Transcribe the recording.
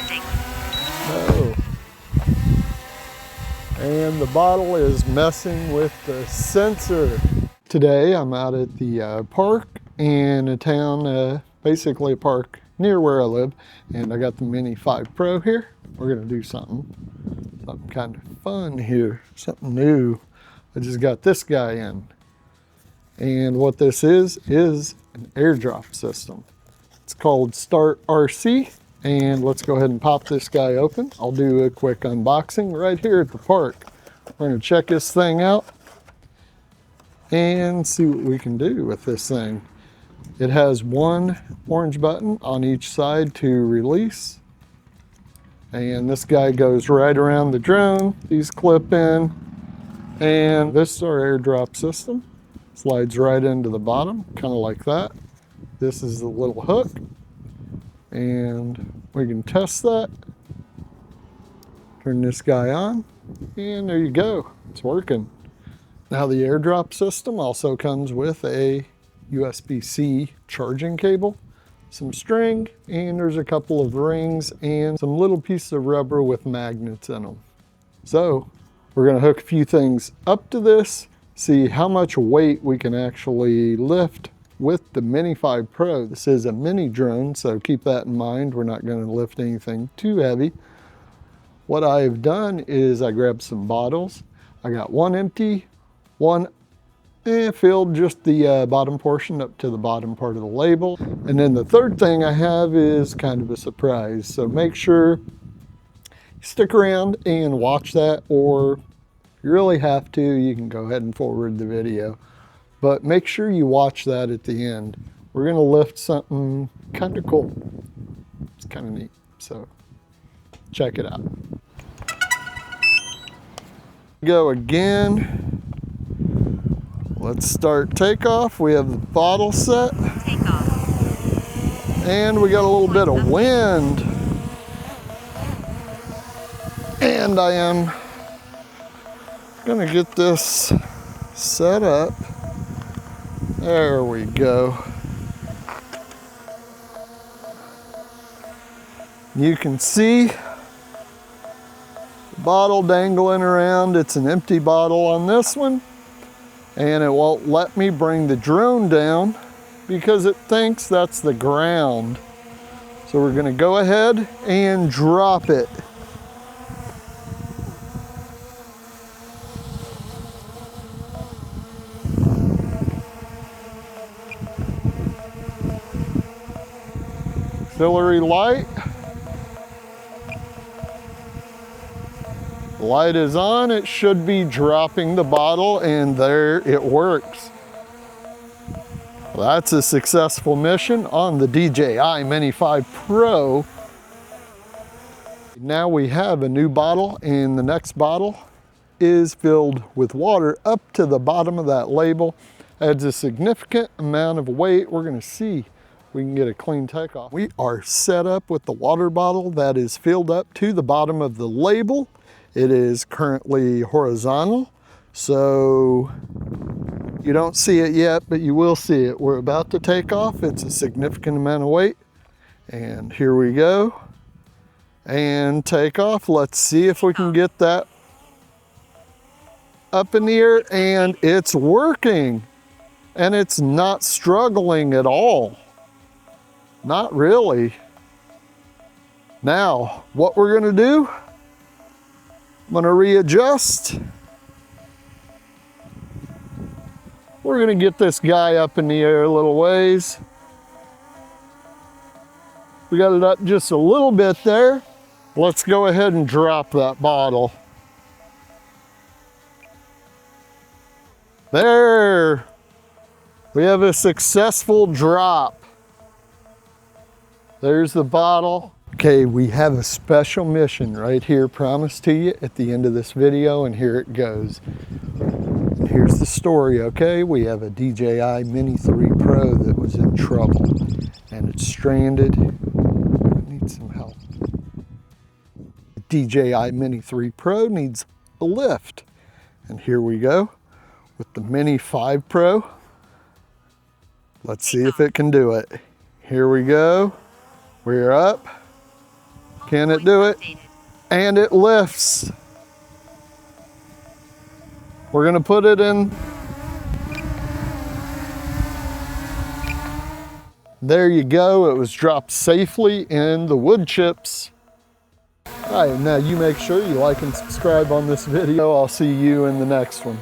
Lifting. No. And the bottle is messing with the sensor. Today I'm out at the park in a town, basically a park near where I live, and I got the Mini 5 Pro here. We're gonna do something kind of fun here, something new. I just got this guy in, and what this is an airdrop system. It's called StartRC. And let's go ahead and pop this guy open. I'll do a quick unboxing right here at the park. We're gonna check this thing out and see what we can do with this thing. It has one orange button on each side to release. And this guy goes right around the drone. These clip in. And this is our airdrop system. Slides right into the bottom, kind of like that. This is the little hook. And we can test that. Turn this guy on, and there you go, it's working. Now the airdrop system also comes with a USB-C charging cable, some string, and there's a couple of rings and some little pieces of rubber with magnets in them. So we're gonna hook a few things up to this, see how much weight we can actually lift with the Mini 5 Pro. This is a mini drone, so keep that in mind. We're not going to lift anything too heavy. What I've done is I grabbed some bottles. I got one empty, one filled, just the bottom portion up to the bottom part of the label. And then the third thing I have is kind of a surprise. So make sure you stick around and watch that, or if you really have to, you can go ahead and forward the video. But make sure you watch that at the end. We're gonna lift something kind of cool. It's kind of neat, so check it out. Go again. Let's start takeoff. We have the bottle set. Takeoff. And we got a little bit of wind. And I am gonna get this set up. There we go. You can see the bottle dangling around. It's an empty bottle on this one, and it won't let me bring the drone down because it thinks that's the ground. So we're gonna go ahead and drop it. Auxiliary light. The light is on. It should be dropping the bottle, and there it works. Well, that's a successful mission on the DJI Mini 5 Pro. Now we have a new bottle, and the next bottle is filled with water up to the bottom of that label. Adds a significant amount of weight. We're going to see we can get a clean takeoff. We are set up with the water bottle that is filled up to the bottom of the label. It is currently horizontal, so you don't see it yet, but you will see it. We're about to take off. It's a significant amount of weight. And here we go. And take off. Let's see if we can get that up in the air, and it's working. And it's not struggling at all. Not really. Now, what we're gonna do, I'm gonna readjust. We're gonna get this guy up in the air a little ways. We got it up just a little bit there. Let's go ahead and drop that bottle. There, we have a successful drop. There's the bottle. Okay, we have a special mission right here promised to you at the end of this video, and here it goes. And here's the story, okay? We have a DJI Mini 3 Pro that was in trouble, and it's stranded. It needs some help. The DJI Mini 3 Pro needs a lift. And here we go with the Mini 5 Pro. Let's see if it can do it. Here we go. We're up. Can it do it? And it lifts. We're gonna put it in. There you go, it was dropped safely in the wood chips. All right, now you make sure you like and subscribe on this video. I'll see you in the next one.